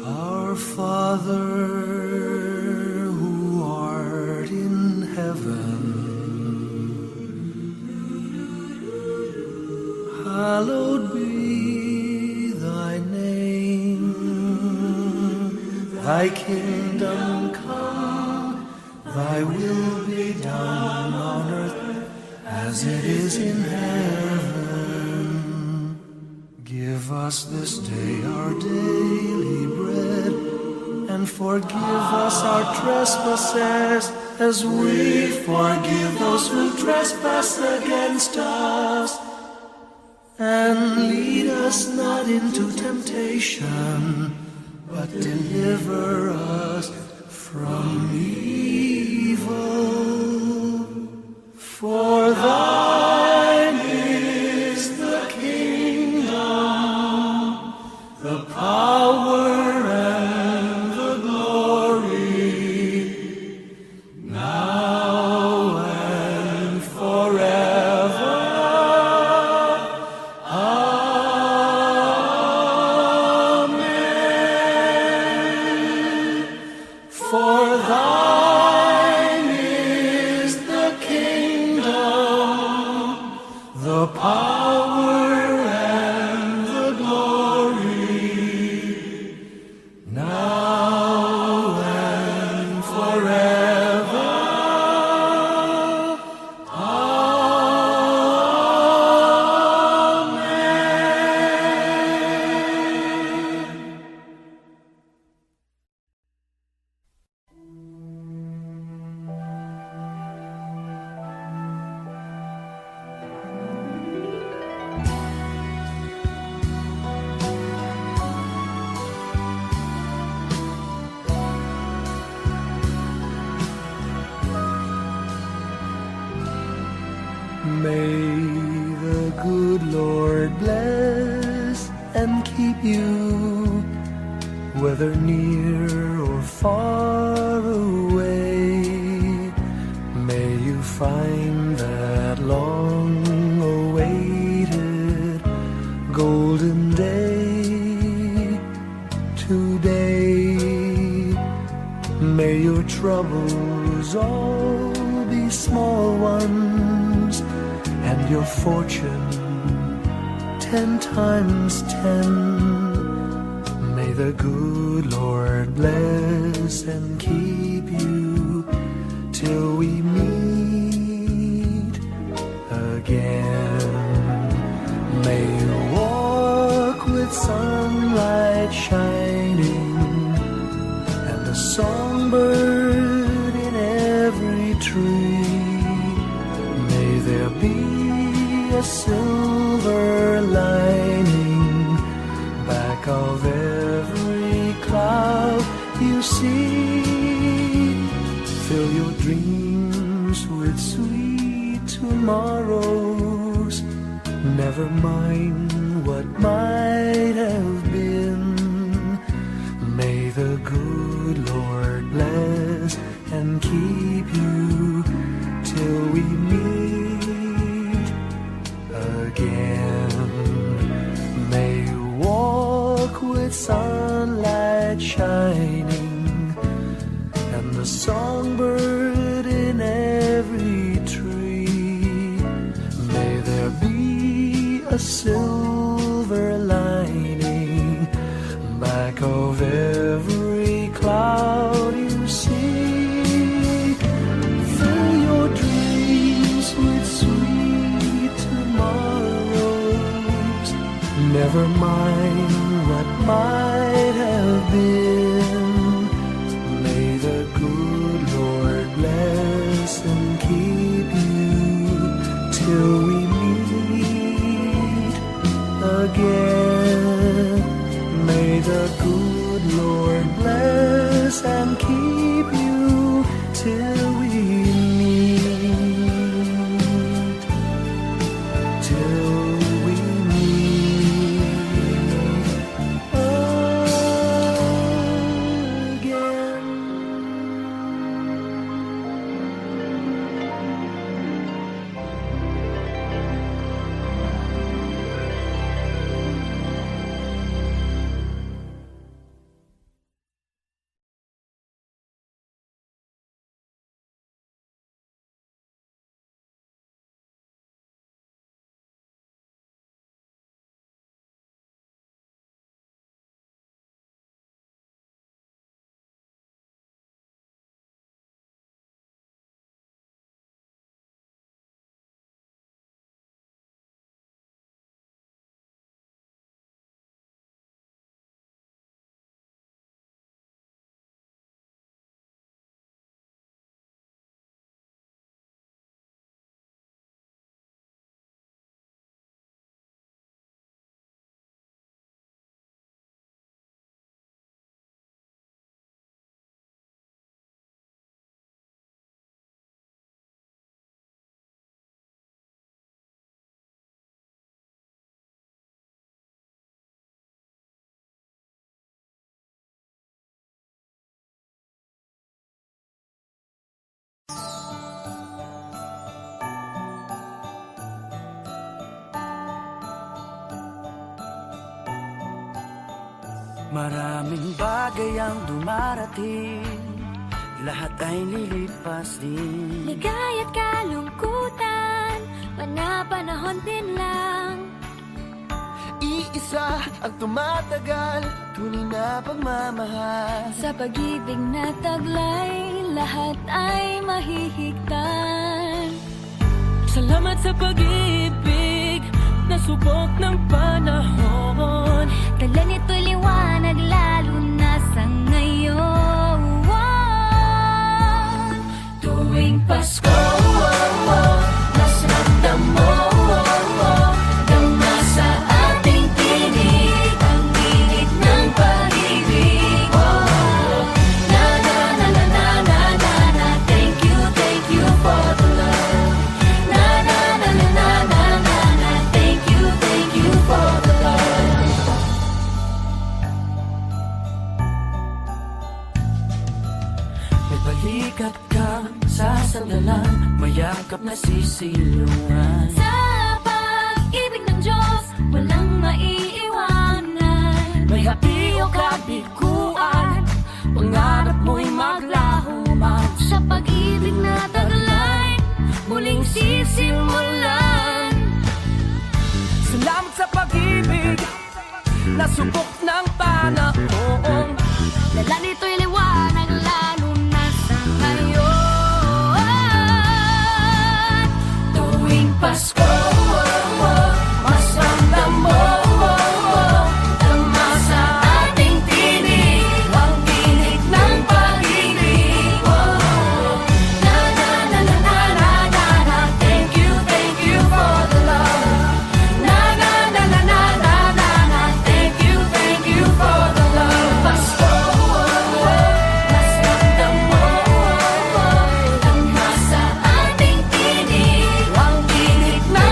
Our Father, who art in heaven, hallowed be thy name. Thy kingdom come, thy will be done on earth as it is in heaven. Give us this day our daily bread, and forgive us our trespasses, as we forgive those who trespass against us. And lead us not into temptation, but deliver us from evil. For thine is the kingdom, the power, and the glory, now and forever. Amen. For thine is the kingdom, the power, and the glory, now and forever. Amen. May the good Lord bless and keep you, whether near or far away. May you find that long-awaited golden day today. May your troubles all be small ones, and your fortune 10 times 10. May the good Lord bless and keep you till we meet again. May you walk with sunlight shining, and a songbird in every tree. May there be a silver lining back of every cloud you see. Fill your dreams with sweet tomorrows. Never mind what might have been. May the good Lord bless and keep you till we meet again. May you walk with sunlight shining, and the songbird in every tree. May there be a silver lining back of every cloud you see. Fill your dreams with sweet tomorrows. Never mind what might have been. May the good Lord bless and keep you till we meet again. May the the good Lord bless and keep you till we meet, till we meet again. Maraming bagay ang dumarating, lahat ay lilipas din. Ligay at kalungkutan, panapanahon din lang. Iisa ang tumatagal, tunay na pagmamahal. Sa pag-ibig na taglay, lahat ay mahihigtan. Salamat sa pag-ibig na subok ng panahon. Dala nito'y liwanag lalo na sa ngayon. Tuwing Pasko, mas ramdam mo, dama sa ating tinig ang init ng pag-ibig. Na na na na na na na na, thank you for the love. Na na na na na na na na, thank you for the love. May balikat kang sasandalan, mayakap na sisilungan. Sa pag-ibig ng Diyos, walang maiiwanan. May hapi o kabiguan, pangarap mo'y maglaho man. Sa pag-ibig na taglay, muling sisimulan. Salamat sa pag-ibig na subok ng panahon. Dala nito'y liwanag lalo na sa ngayon. Tuwing Pasko, mas ramdam mo, dama sa ating tinig ang tinig ng pag-ibig. Na na na na na na na na, thank you for the love. Na na na na na na na na, thank you for the love. Pasko, mas ramdam mo, dama sa ating tinig ang tinig ng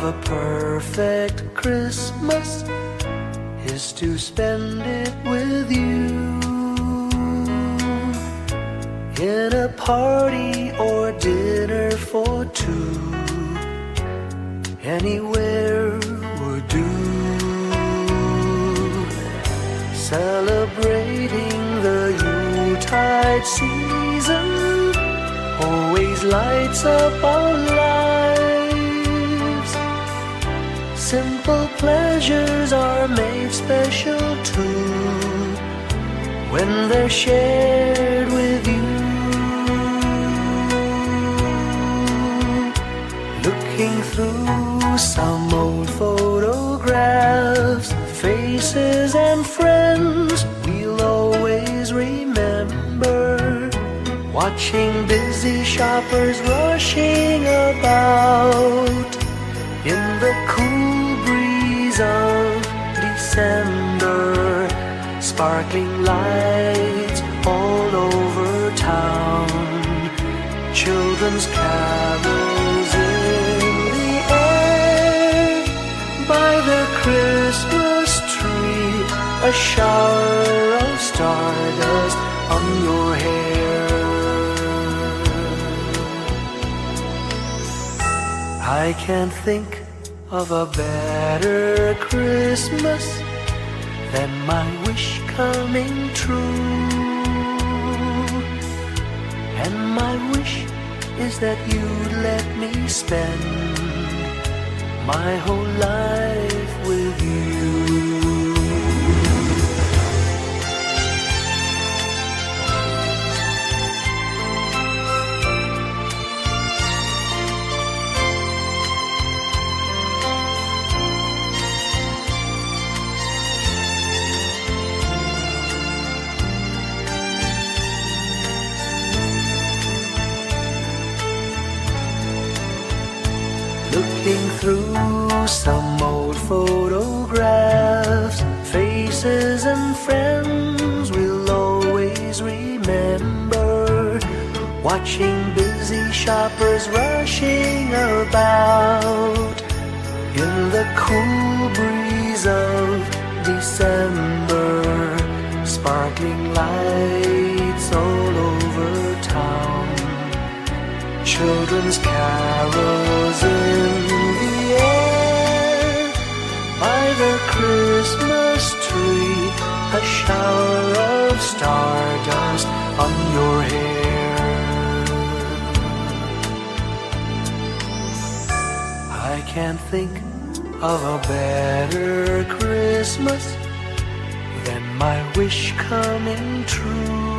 of a perfect Christmas is to spend it with you, in a party or dinner for two. Anywhere would do. Celebrating the Yuletide season always lights up our lives. Simple pleasures are made special too when they're shared with you. Looking through some old photographs, faces and friends we'll always remember. Watching busy shoppers rushing about in the cool breeze of December. Sparkling lights all over town, children's carols in the air. By the Christmas tree, a shower of stardust on your hair. I can't think of a better Christmas than my wish coming true. And my wish is that you'd let me spend my whole life with you. Looking through some old photographs, faces and friends we'll always remember. Watching busy shoppers rushing about in the cool breeze of December. Sparkling lights all over town, children's carols in the air. By the Christmas tree, a shower of stardust on your hair. I can't think of a better Christmas than my wish coming true.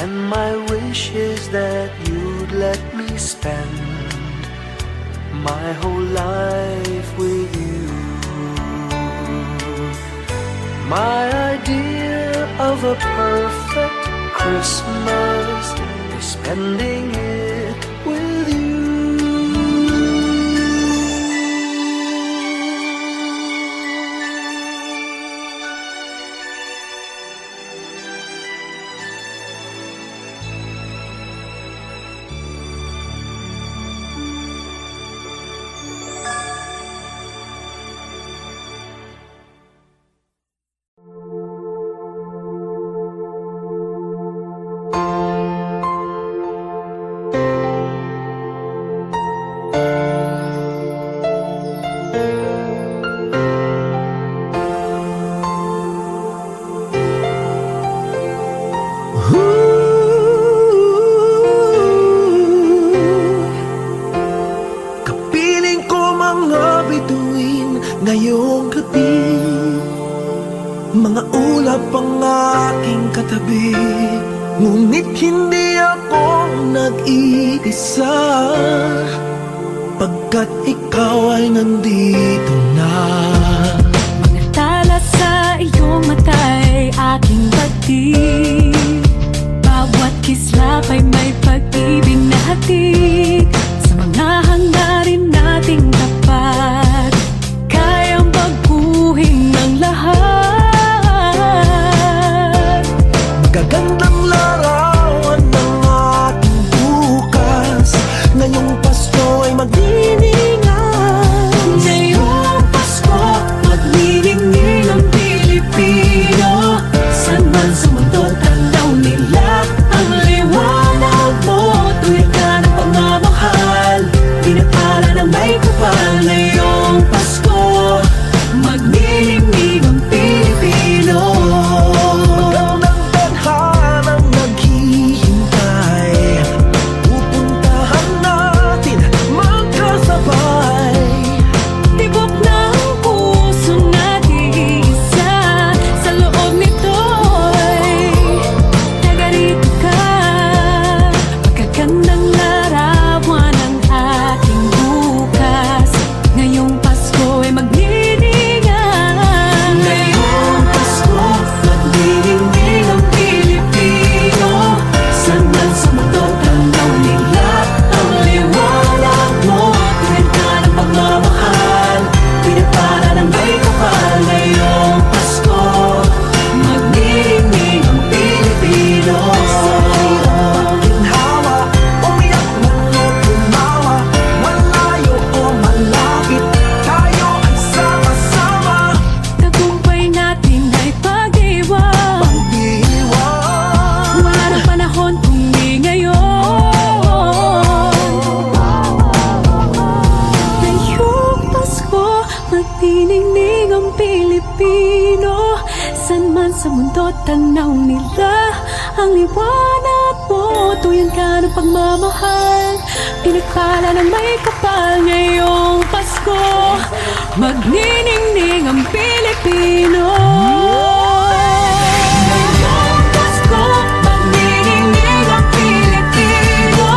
And my wish is that you'd let me spend my whole life with you. My idea of a perfect Christmas is spending it with you. Kapiling ko mga bituin ngayong gabi, mga ulap ang aking katabi, ngunit hindi ako nag-iisa, pagkat ikaw ay nandito na. Mga tala sa iyong mata'y aking batid, bawat kislap ay may pag-ibig na hatid. Sa mga hangarin nating tapat, kayang baguhin ng lahat. Magagandang larawan ng ating bukas, ngayong Pasko ay sa mundo tanaw nila ang liwanag mo. Tuyan ka ng pagmamahal, pinagpala ng may kapal ngayong Pasko. Magniningning ang Pilipino. Ngayong Pasko, magniningning ang Pilipino.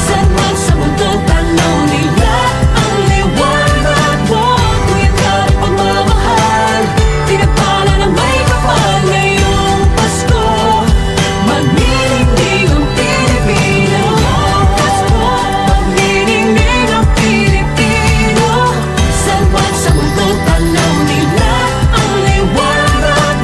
Saan man sa mundo tanaw nila ang liwanag mo. Tuyan ka ng pagmamahal, pinagpala ng may kapal ngayong Pasko. Magniningning ang Pilipino. Pasko, magniningning ang Pilipino. Saan man sa mundo tanaw nila ang liwanag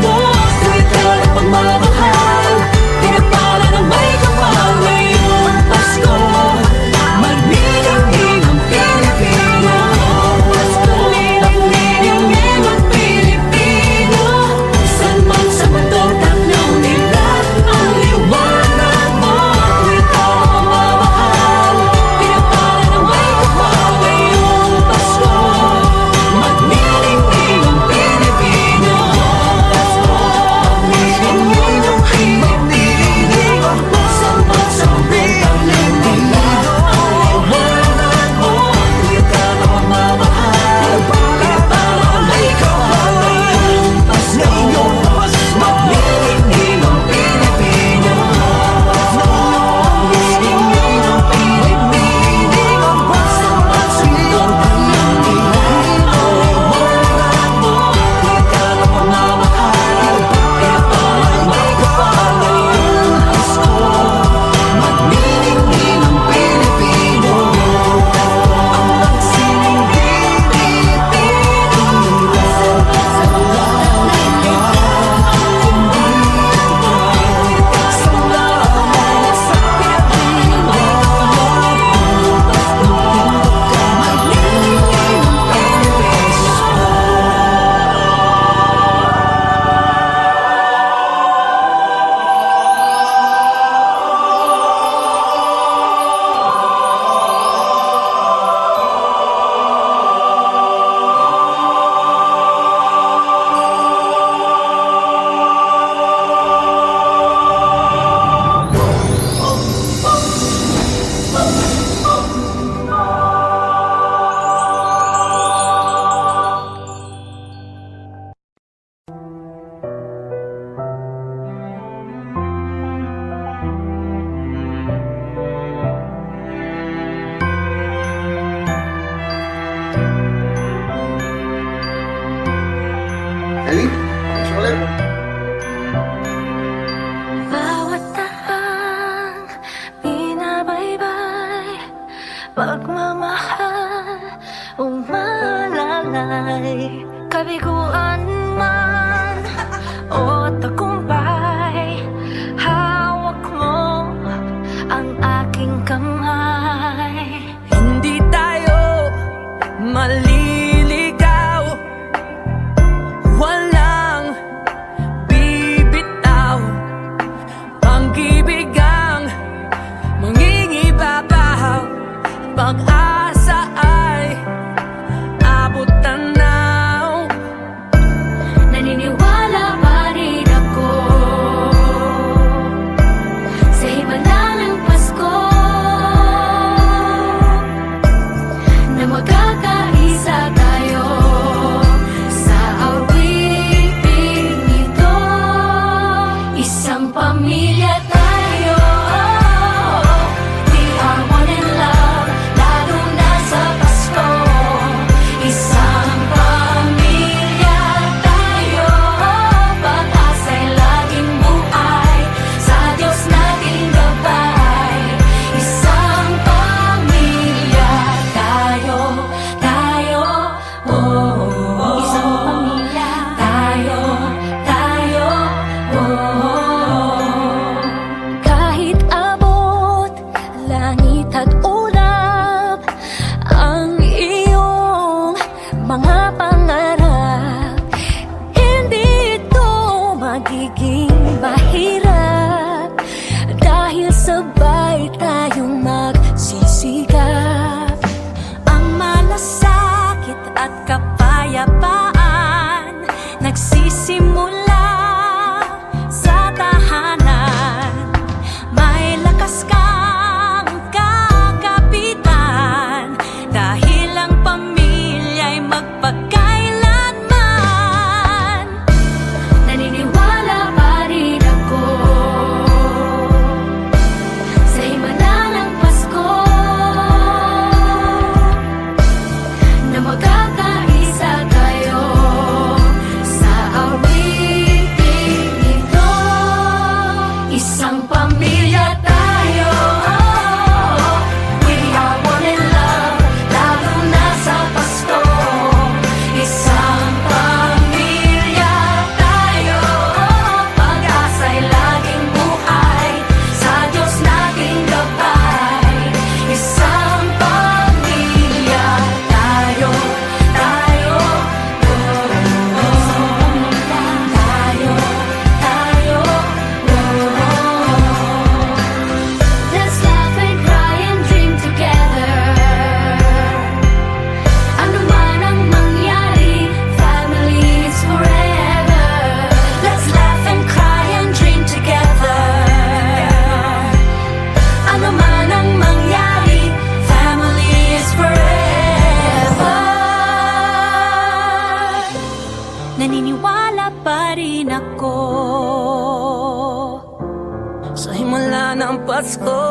Sa himala ng Pasko,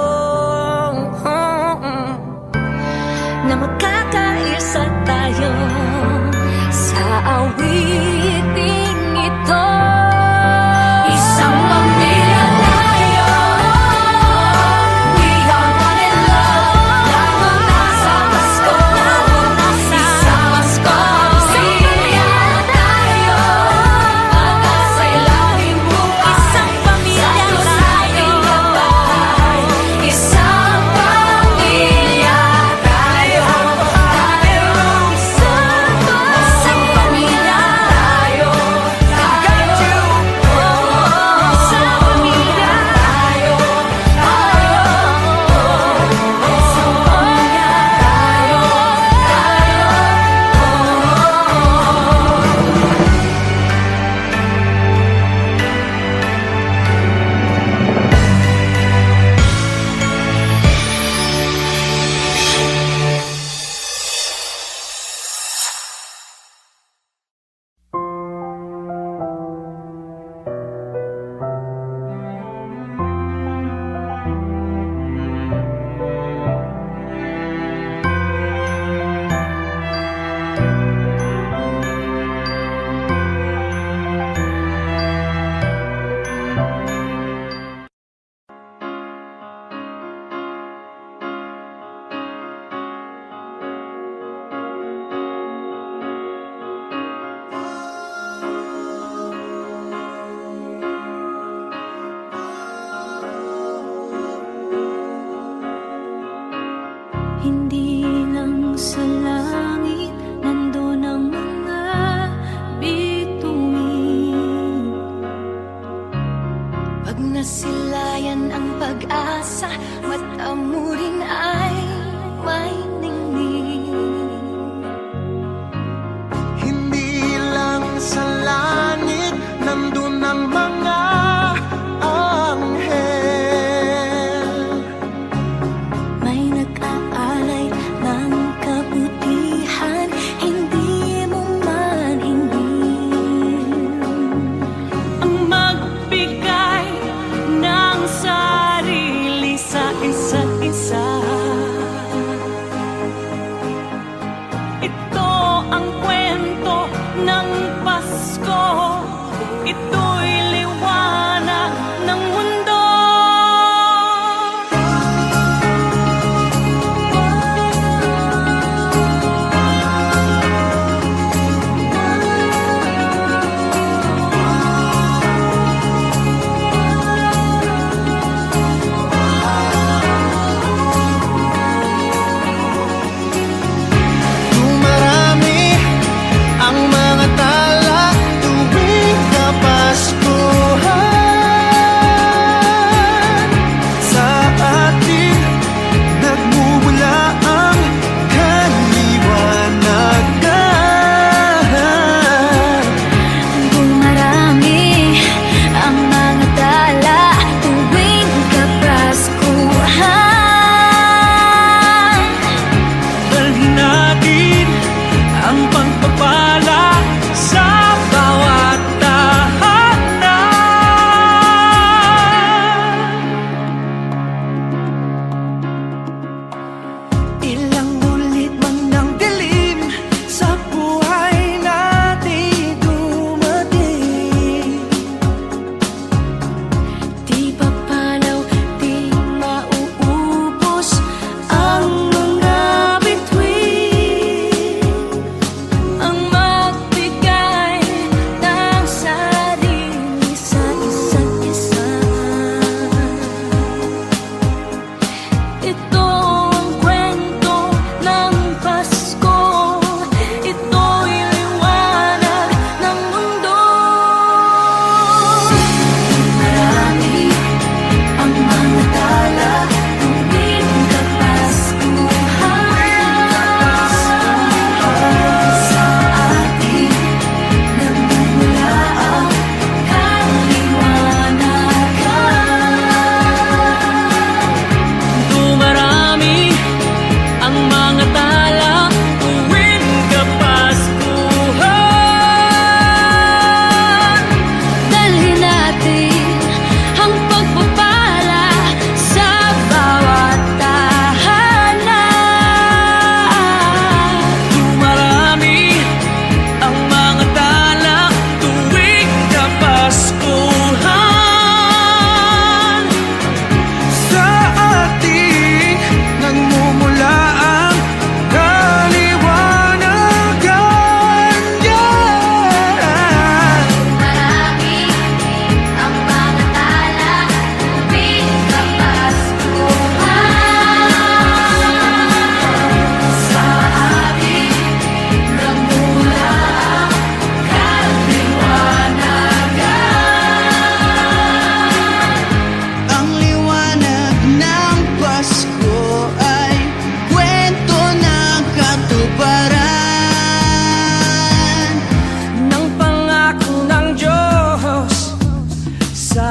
na magkakaisa tayo sa awiting ito. Isang pamilya tayo. We are one in love. Lalo na sa Pasko. Isang Pasko. Pamilya tayo. Pag-asa'y laging buhay. Isang pamilya tayo. Isang pamilya tayo. Isang pamilya tayo. Hindi lang sa langit nandun ang mga bituin. Pag nasilayan ang pag-asa, mata mo rin ay may ningning. Hindi lang sa langit nandun ang mga anghel. May nag-aalay ng kabutihan, hindi mo man hingin. Ang magbigay ng sarili sa isa't isa.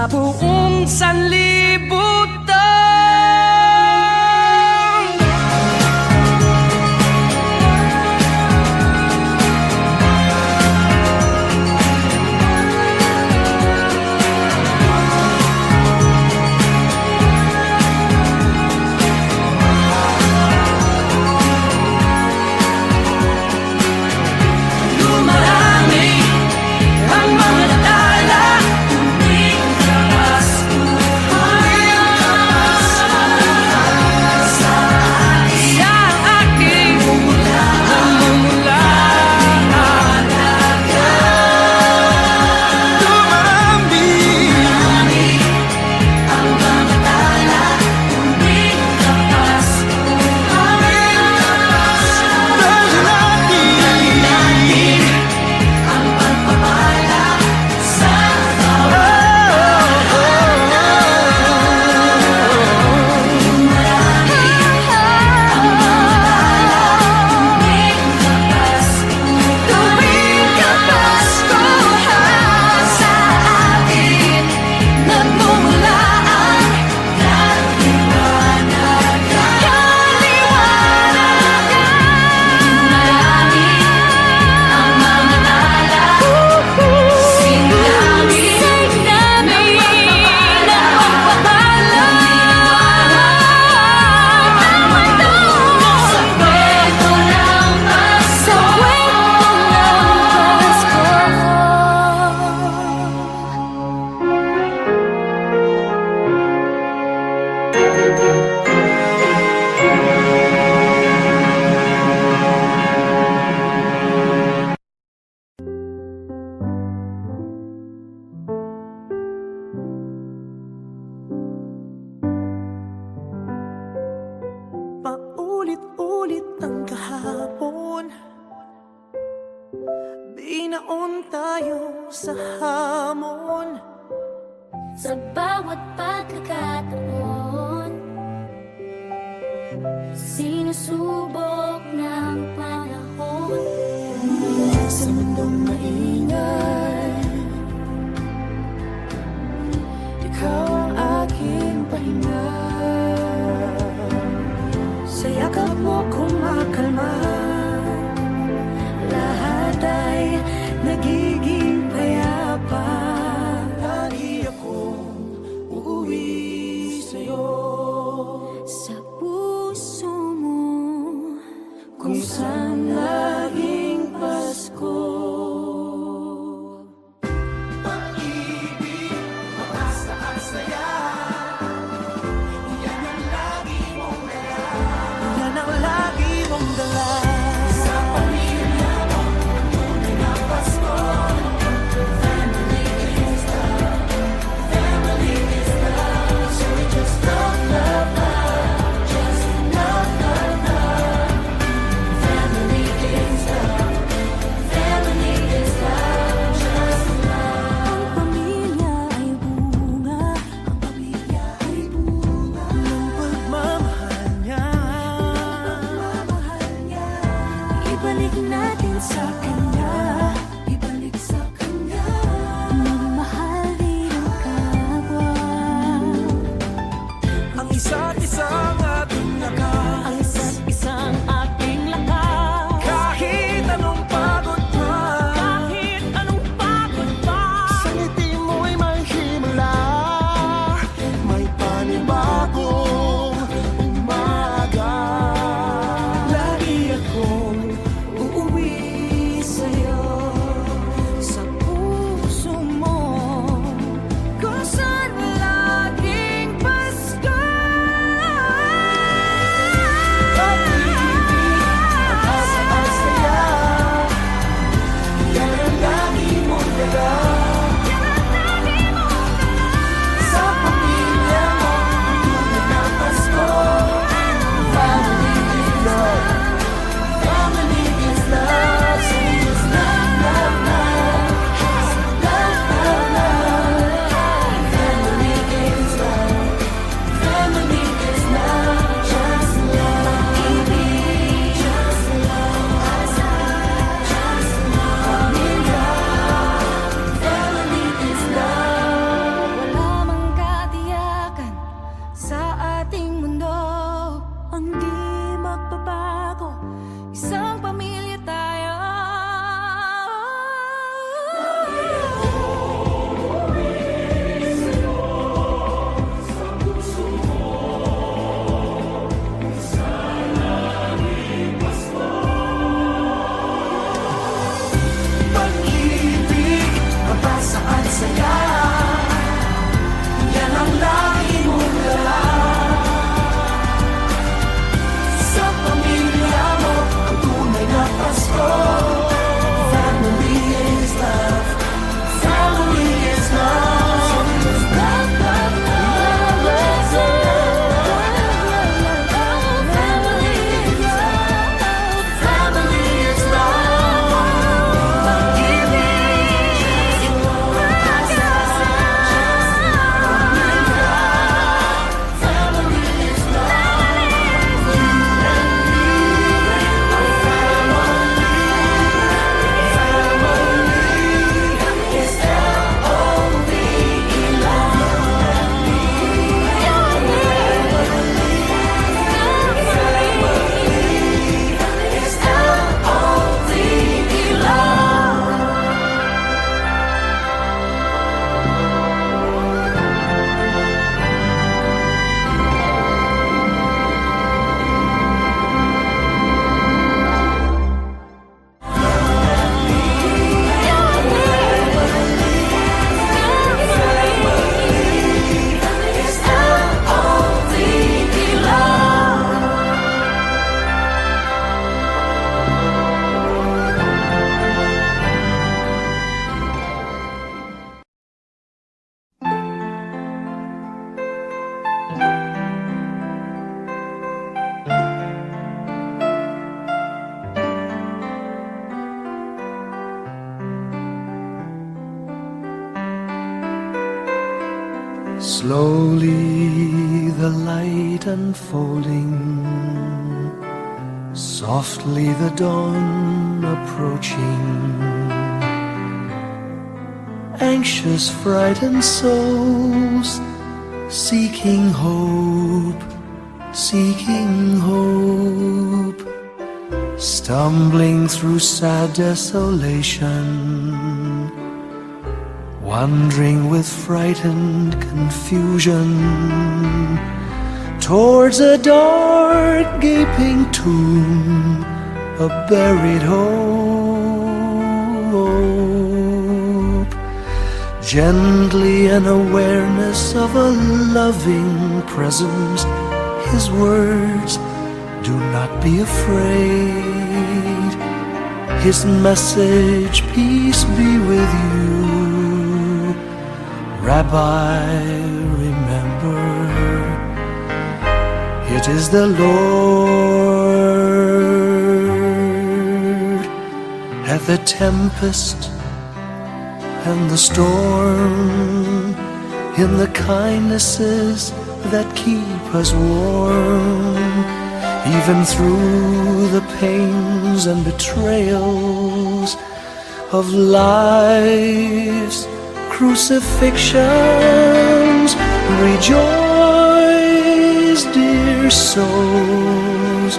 sa buong sanlibutan. Dumarami ang mga tala, tuwing Kapaskuhan. Sa aking namumula halaga. Dumami ang mga tala, tuwing Kapaskuhan. dahil natin Ang pagpapala sa bawat tuwing Kapaskuhan. Sa atin nagmumula ang kaliwanagan. Marami ang mga tala, sinami ng pagpapala. Ang mundo sa kwento ng Pasko. Paulit-ulit ang kahapon, binaon tayo sa hamon. Sa bawat pagkakataon, sinusubok ng panahon. Sa mundong maingay, ikaw ang aking pahinga. Sa yakap mo kumakalma, lahat ay nagiging payapa. Lagi akong uuwi sa'yo. Sa puso mo Slowly the light unfolding, softly the dawn approaching. Anxious, frightened souls seeking hope, seeking hope, stumbling through sad desolation, wandering with frightened confusion towards a dark gaping tomb, a buried hope. Gently an awareness of a loving presence, His words, do not be afraid. His message, peace be with you. Rabbi, remember, it is the Lord. At the tempest and the storm, in the kindnesses that keep us warm, even through the pains and betrayals of life's crucifixions. Rejoice, dear souls,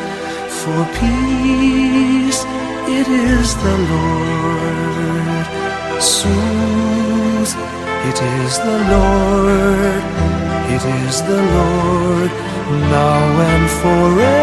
for peace it is the Lord. Soothe, it is the Lord, it is the Lord, now and forever.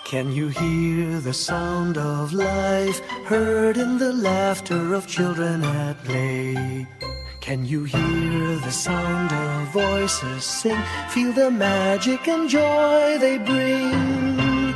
Can you hear the sound of life heard in the laughter of children at play? Can you hear the sound of voices sing? Feel the magic and joy they bring.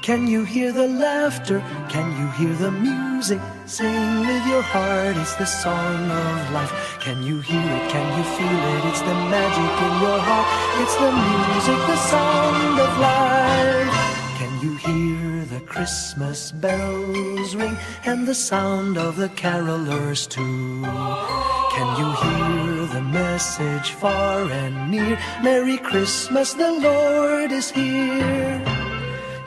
Can you hear the laughter? Can you hear the music? Sing with your heart, it's the song of life. Can you hear it? Can you feel it? It's the magic in your heart. It's the music, the sound of life. Can you hear the Christmas bells ring and the sound of the carolers too? Can you hear the message far and near? Merry Christmas, the Lord is here.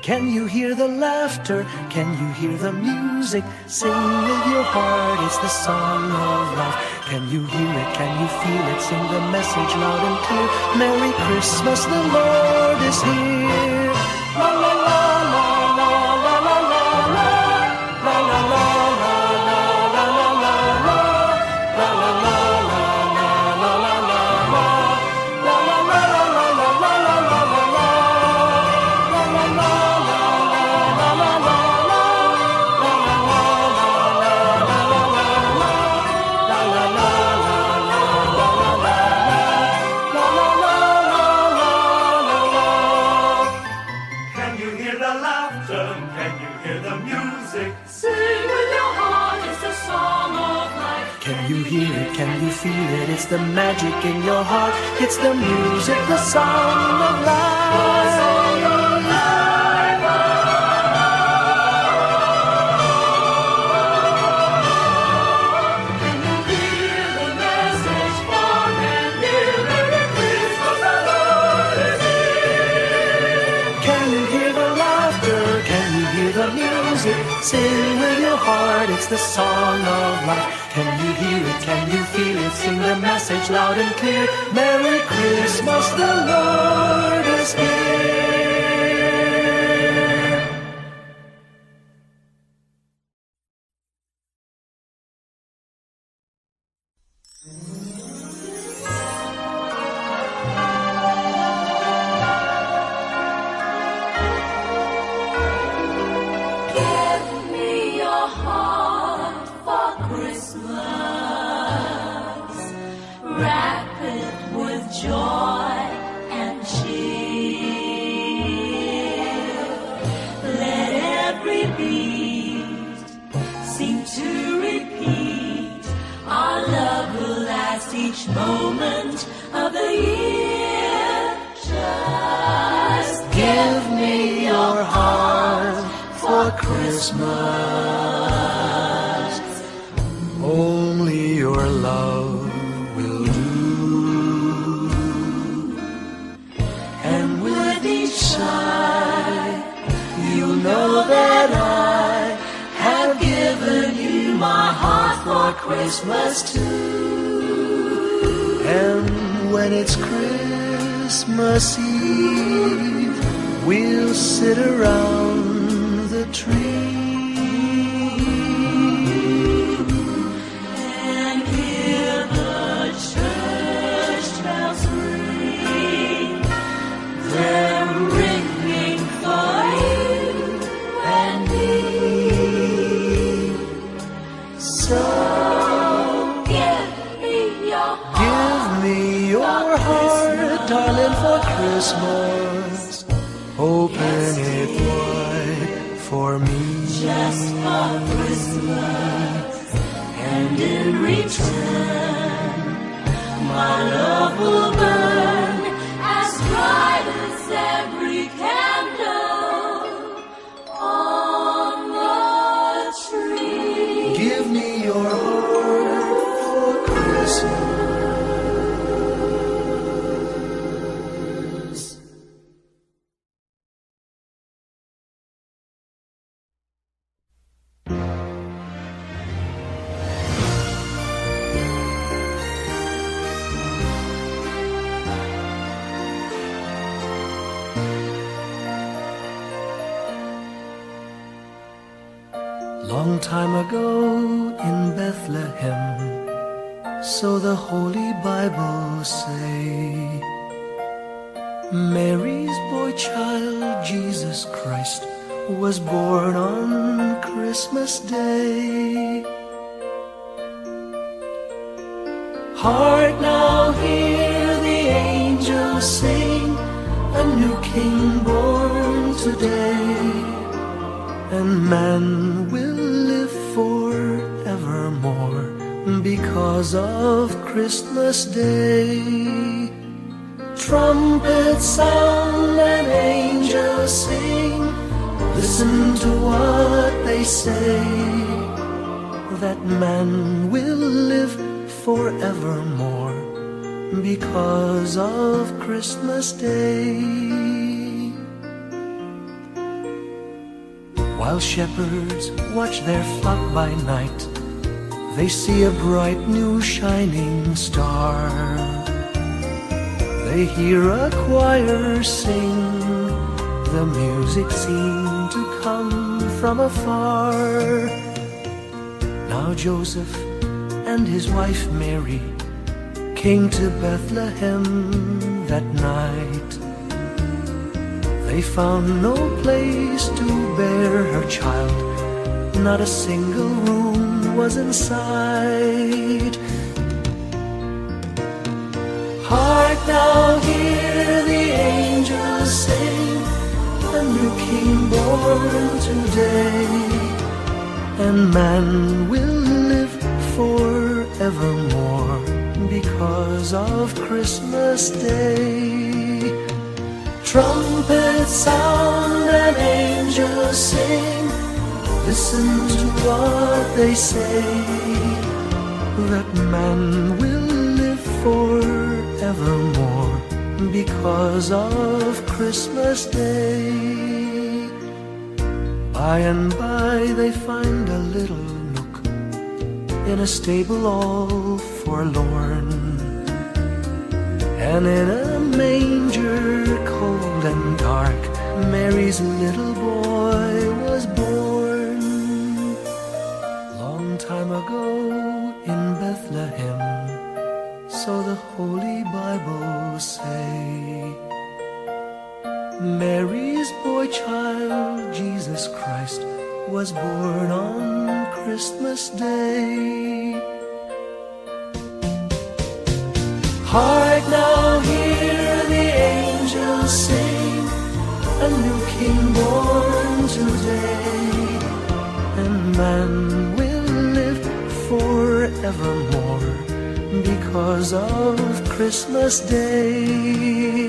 Can you hear the laughter? Can you hear the music? Sing with your heart, it's the song of life. Can you hear it? Can you feel it? Sing the message loud and clear. Merry Christmas, the Lord is here. La la la la la la la la la la la la Can you feel it? It's the magic in your heart. It's the music, the sound of life. Can you hear the message far and near? Merry Christmas, the Lord is here. Can you hear the laughter? Can you hear the music? Sing with your heart, it's the song of life. Can you hear it? Can you feel it? Sing the message loud and clear. Merry Christmas, the Lord is here. Give me your heart for Christmas. Wrap it with joy and cheer. Christmas. Only your love will do. And with each sigh, you know that I have given you my heart for Christmas too. And when it's Christmas Eve, we'll sit around the tree And hear the church bells ring. They're ringing for you and me. So Give me your give me your heart, darling, for Christmas. Open it wide for me. Just for Christmas. And in return, my love will burn as bright as every candle on the tree. Give me your heart for Christmas. Long time ago in Bethlehem, so the Holy Bible say, Mary's boy child, Jesus Christ, was born on Christmas Day. Hark now, hear the angels sing, a new King born today, and man will live forevermore because of Christmas Day. Trumpets sound and angels sing, listen to what they say, that man will live forevermore because of Christmas Day. While shepherds watch their flock by night, they see a bright new shining star. They hear a choir sing, the music seemed to come from afar. Now Joseph and his wife Mary came to Bethlehem that night. They found no place to bear her child, not a single room was in sight. Hark now, hear the angels sing, a new King born today, and man will live forevermore because of Christmas Day. Trumpets sound and angels sing, listen to what they say, that man will live forevermore because of Christmas Day. By and by they find a little nook in a stable all forlorn, and in a manger cold and dark, Mary's little boy was born. Long time ago in Bethlehem, so the Holy Bible say, Mary's boy child, Jesus Christ, was born on Christmas Day. Hark now, hear the angels sing, a new King born today, and man will live forevermore because of Christmas Day.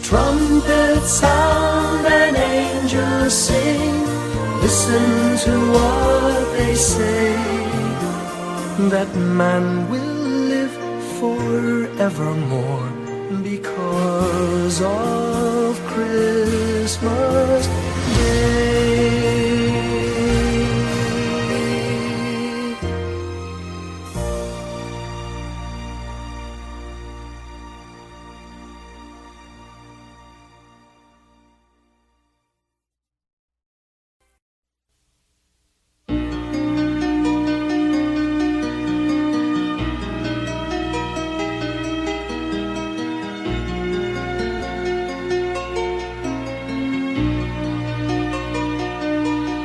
Trumpets sound and angels sing, listen to what they say, that man will live forevermore because of Christmas Day.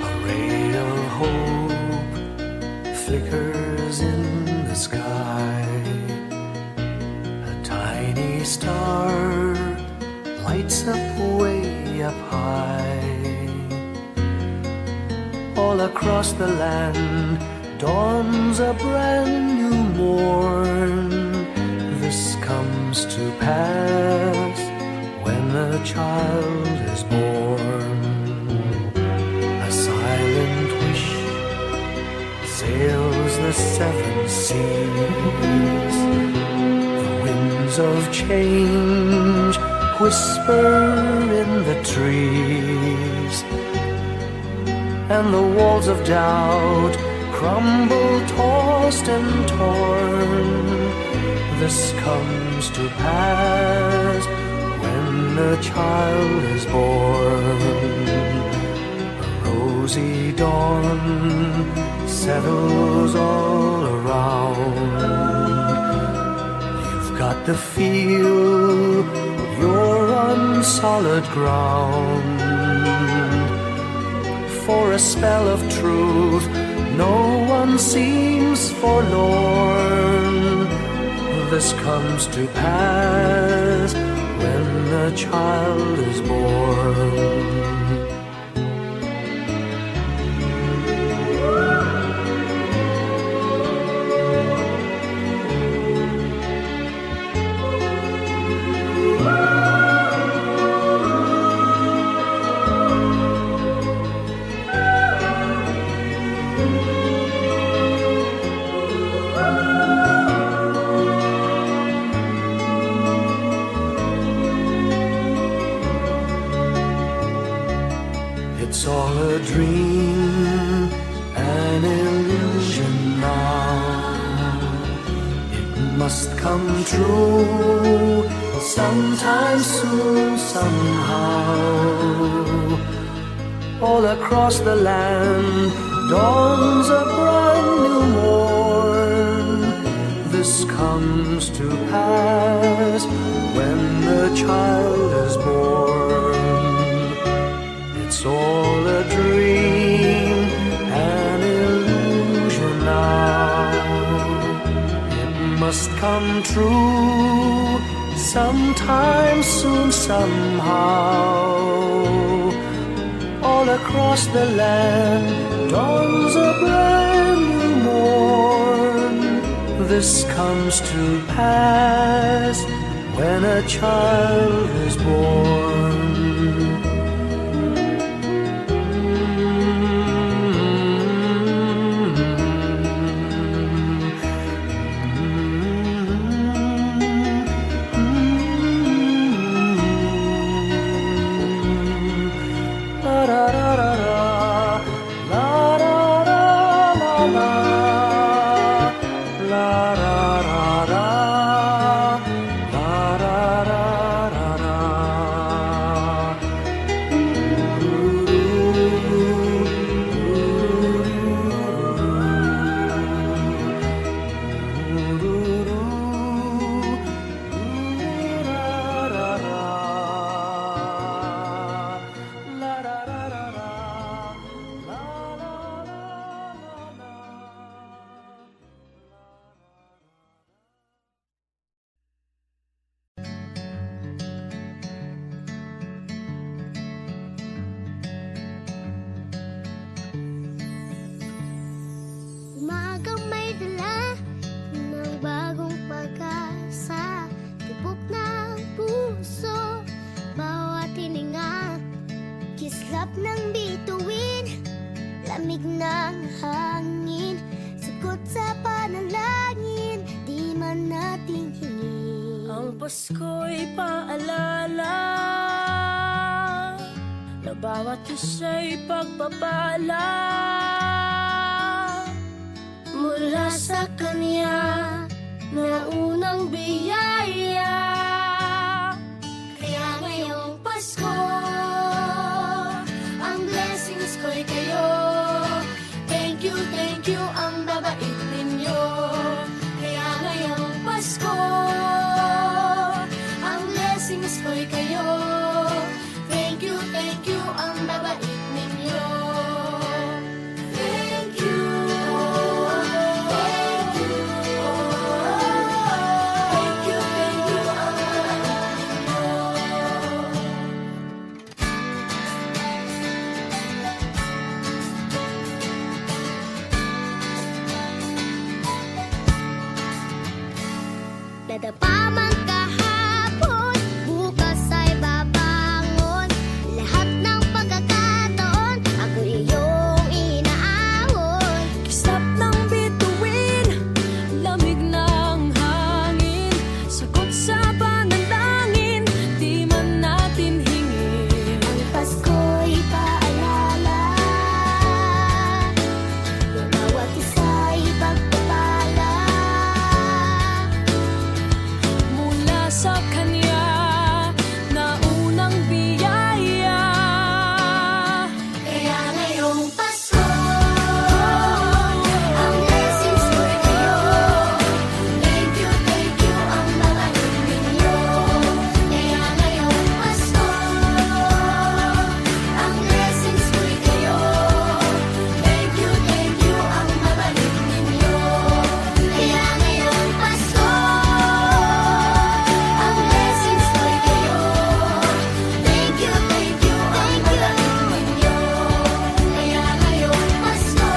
A ray of hope flickers in the sky. A tiny star lights up way up high. All across the land dawns a brand new morn. This comes to pass when a child is born. A silent wish sails the seven seas. The winds of change whisper in the trees, and the walls of doubt crumble, tossed and torn. This comes to pass when a child is born. A rosy dawn settles all around. You've got to feel you're on solid ground. For a spell of truth, no one seems forlorn. This comes to pass when a child is born. It's all a dream, an illusion now. It must come true sometime soon, somehow. All across the land dawns a brand new morn. This comes to pass when the child is born. It's all a dream, an illusion now. It must come true sometime soon, somehow. All across the land dawns a brand new morn. This comes to pass when a child is born. Kislap ng bituin, lamig ng hangin, sagot sa panalangin, di man natin hingin. Ang Pasko'y paalala na bawat isa'y pagpapala mula sa Kanya na unang biyaya. Kaya ngayong Pasko, ang blessings ko'y kayo. Thank you, ang babait ninyo. Kaya ngayong Pasko, ang blessings ko'y kayo. Thank you, ang babait ninyo. Thank you, thank you. Thank you, ang babait ninyo. Dadapa man kahapon, bukas ay babangon. Lahat ng pagkakataon, ako iyong inaahon. Kisap ng bituin, lamig ng hangin, sagot sa panalangin, di man natin hingin. Ang Pasko'y paalala na bawat isa'y pagpapala Mula sa Kanya na unang biyaya. Kaya ngayong Pasko, ang blessings ko'y kayo. Thank you, ang babait ninyo. Kaya ngayong Pasko, ang blessings ko'y kayo. Thank you, ang babait ninyo. Kaya ngayong Pasko, ang blessings ko'y kayo. Thank you, ang babait ninyo. Kaya ngayong Pasko,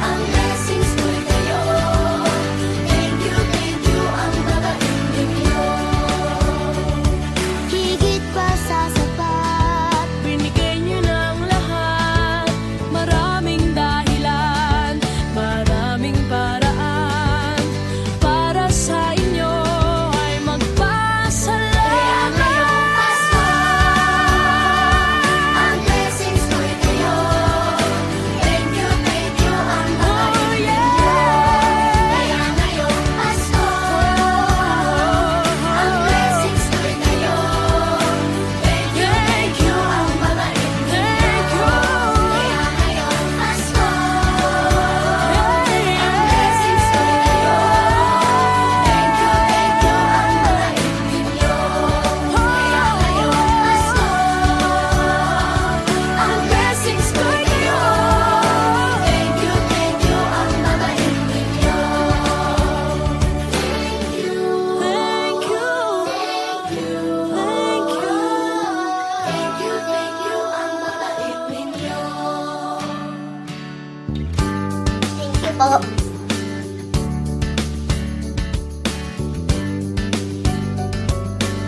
ang blessings ko'y kayo. Thank you, ang babait ninyo. Higit pa sa sapat, Binigay niyo ng lahat, maraming dahilan, maraming paraan, para sa inyo ay magpasalamat. kaya ngayong Pasko, ang blessings ko'y kayo. Thank you, ang babait ninyo. Kaya ngayong Pasko, ang blessings ko'y kayo. Thank you, ang babait ninyo. Kaya ngayong Pasko, ang blessings ko'y kayo. Thank you, ang babait ninyo. Kaya ngayong Pasko, ang blessings ko'y kayo. Thank you, ang babait ninyo. Thank you, Thank you, thank you, thank you. thank you, ang babait ninyo. Thank you po.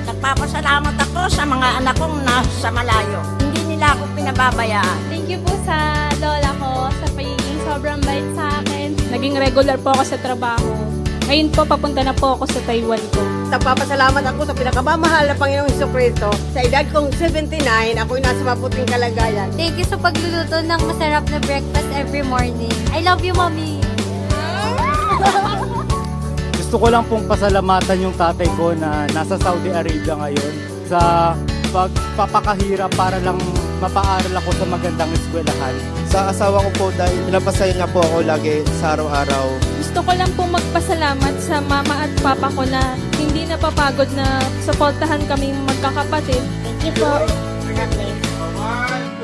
Nagpapasalamat ako sa mga anak kong nasa malayo. Hindi nila ako pinababayaan. Thank you po sa lola ko sa pagiging sobrang bait sa akin. Naging regular po ako sa trabaho. Ngayon po, papunta na po ako sa Taiwan ko. Nagpapasalamat ako sa pinakamamahal na Panginoong Jesucristo. Sa edad kong 79, ako'y nasa maputing kalagayan. Thank you sa pagluluto ng masarap na breakfast every morning. I love you, Mommy! Gusto ko lang pong pasalamatan yung tatay ko na nasa Saudi Arabia ngayon sa pagpapakahirap para lang mapaaral ako sa magandang eskwelahan. Sa asawa ko po dahil pinapasaya niya po ako lagi sa araw-araw. Gusto ko lang pong magpasalamat sa mama at papa ko na hindi napapagod na suportahan kaming magkakapatid. Thank you po. God bless.